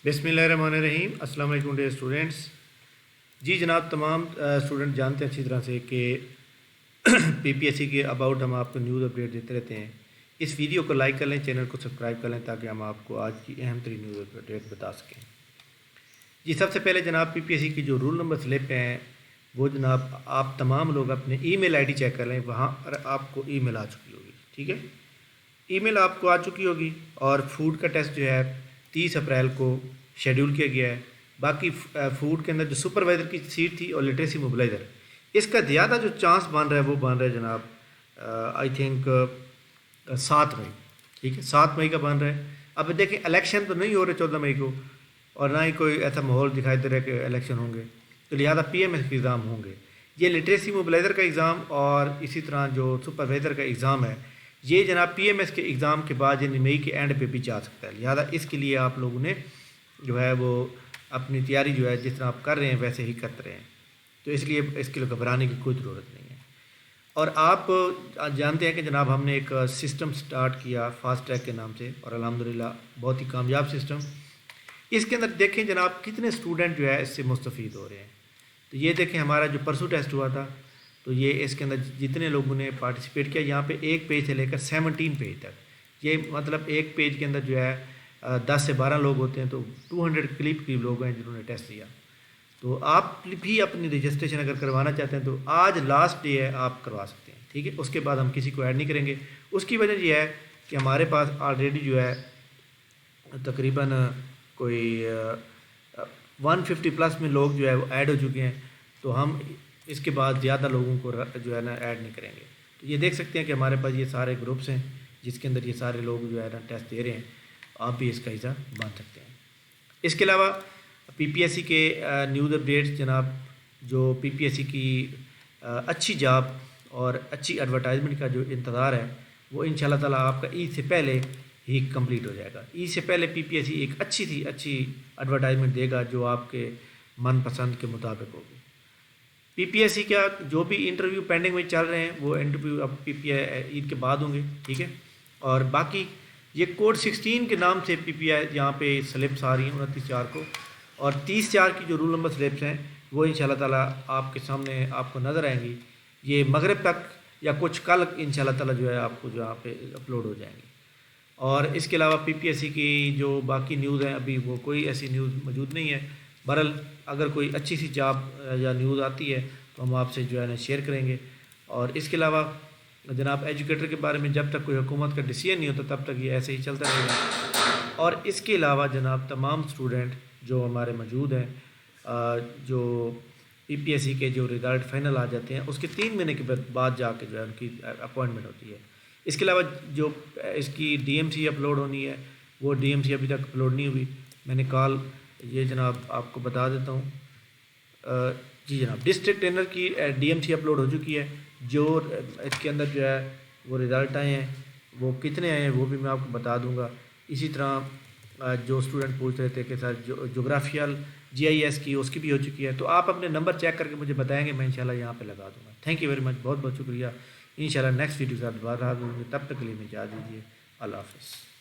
बिस्मिल्लाहिर्रहमानिर्रहीम। अस्सलाम वालेकुम डियर स्टूडेंट्स। जी जनाब, तमाम स्टूडेंट जानते हैं अच्छी तरह से कि पीपीएससी के अबाउट हम आपको न्यूज़ अपडेट देते रहते हैं। इस वीडियो को लाइक कर लें, चैनल को सब्सक्राइब कर लें ताकि हम आपको आज की अहम तरीन न्यूज़ अपडेट बता सकें। जी सबसे पहले जनाब, पीपीएससी की जो रूल नंबर स्लिप हैं वो जनाब आप तमाम लोग अपने ईमेल आईडी चेक कर लें, वहाँ पर आपको ईमेल आ चुकी होगी। ठीक है, ईमेल आपको आ चुकी होगी। और फूड का टेस्ट जो है 30 अप्रैल को शेड्यूल किया गया है। बाकी फूड के अंदर जो सुपरवाइज़र की सीट थी और लिटरेसी मोबिलाइज़र, इसका ज़्यादा जो चांस बन रहा है वो बन रहा है जनाब आई थिंक 7 मई। ठीक है, 7 मई का बन रहा है। अब देखें, इलेक्शन तो नहीं हो रहे 14 मई को, और ना ही कोई ऐसा माहौल दिखाई दे रहा है कि इलेक्शन होंगे, तो लिहाजा पीएमएस के एग्ज़ाम होंगे। ये लिटरेसी मोबिलाइज़र का एग्ज़ाम और इसी तरह जो सुपरवाइज़र का एग्ज़ाम है, ये जनाब पीएमएस के एग्ज़ाम के बाद यानी मई के एंड पे भी जा सकता है। लिहाजा इसके लिए आप लोगों ने जो है वो अपनी तैयारी जो है जिस तरह आप कर रहे हैं वैसे ही करते रहें, तो इसलिए इसके लिए घबराने की कोई ज़रूरत नहीं है। और आप जानते हैं कि जनाब हमने एक सिस्टम स्टार्ट किया फास्ट ट्रैक के नाम से, और अल्हम्दुलिल्लाह बहुत ही कामयाब सिस्टम। इसके अंदर देखें जनाब कितने स्टूडेंट जो है इससे मुस्तफ़ीद हो रहे हैं। तो ये देखें, हमारा जो परसों टेस्ट हुआ था, तो ये इसके अंदर जितने लोगों ने पार्टिसिपेट किया, यहाँ पे एक पेज से लेकर 17 पेज तक, ये मतलब एक पेज के अंदर जो है 10 से 12 लोग होते हैं, तो 200 करीब लोग हैं जिन्होंने टेस्ट दिया। तो आप भी अपनी रजिस्ट्रेशन अगर करवाना चाहते हैं तो आज लास्ट डे है, आप करवा सकते हैं। ठीक है, उसके बाद हम किसी को ऐड नहीं करेंगे। उसकी वजह यह है कि हमारे पास ऑलरेडी जो है तकरीबन कोई 150 प्लस में लोग जो है वो ऐड हो चुके हैं, तो हम इसके बाद ज़्यादा लोगों को जो है ना ऐड नहीं करेंगे। तो ये देख सकते हैं कि हमारे पास ये सारे ग्रुप्स हैं जिसके अंदर ये सारे लोग जो है ना टेस्ट दे रहे हैं, आप भी इसका हिस्सा बन सकते हैं। इसके अलावा पीपीएससी के न्यूज़ अपडेट्स जनाब, जो पीपीएससी की अच्छी जॉब और अच्छी एडवर्टाइजमेंट का जो इंतज़ार है वो इंशाल्लाह ताला आपका ईद से पहले ही कंप्लीट हो जाएगा। ईद से पहले पीपीएससी एक अच्छी एडवर्टाइजमेंट देगा जो आपके मनपसंद के मुताबिक होगी। पीपीएससी का जो भी इंटरव्यू पेंडिंग में चल रहे हैं वो इंटरव्यू अब ईद के बाद होंगे। ठीक है, और बाकी ये कोड 16 के नाम से पीपीआई यहाँ पे स्लिप्स आ रही हैं 29/4 को, और 30/4 की जो रूल नंबर स्लिप्स हैं वो इंशाल्लाह ताला आपके सामने आपको नज़र आएंगी। ये मगरिब तक या कुछ कल इंशाल्लाह ताला जो है आपको जो यहाँ पे अपलोड हो जाएंगी। और इसके अलावा पीपीएससी की जो बाकी न्यूज़ हैं अभी वो कोई ऐसी न्यूज़ मौजूद नहीं है। बहरहाल अगर कोई अच्छी सी जॉब या न्यूज़ आती है तो हम आपसे जो है ना शेयर करेंगे। और इसके अलावा जनाब एजुकेटर के बारे में जब तक कोई हुकूमत का डिसीजन नहीं होता तब तक ये ऐसे ही चलता रहेगा। और इसके अलावा जनाब तमाम स्टूडेंट जो हमारे मौजूद हैं, जो पीपीएससी के जो रिज़ल्ट फाइनल आ जाते हैं उसके 3 महीने के बाद जाके जो है उनकी अपॉइंटमेंट होती है। इसके अलावा जो इसकी डीएमसी अपलोड होनी है वो डीएमसी अभी तक अपलोड नहीं हुई। मैंने कॉल ये जनाब आपको बता देता हूँ। जी जनाब, डिस्ट्रिक्ट ट्रेनर की डीएमसी अपलोड हो चुकी है। जो इसके अंदर जो है वो रिज़ल्ट आए हैं वो कितने आए हैं वो भी मैं आपको बता दूंगा। इसी तरह जो स्टूडेंट पूछ रहे थे कि सर जो जोग्राफियल जीआईएस की उसकी भी हो चुकी है, तो आप अपने नंबर चेक करके मुझे बताएंगे, मैं इंशाल्लाह यहाँ पे लगा दूंगा। थैंक यू वेरी मच, बहुत बहुत शुक्रिया। इंशाल्लाह नेक्स्ट वीडियो के साथ दोबारा हाजिर होंगे, तब तक के लिए मुझे इजाज़त दीजिए। अल्लाह हाफ़िज़।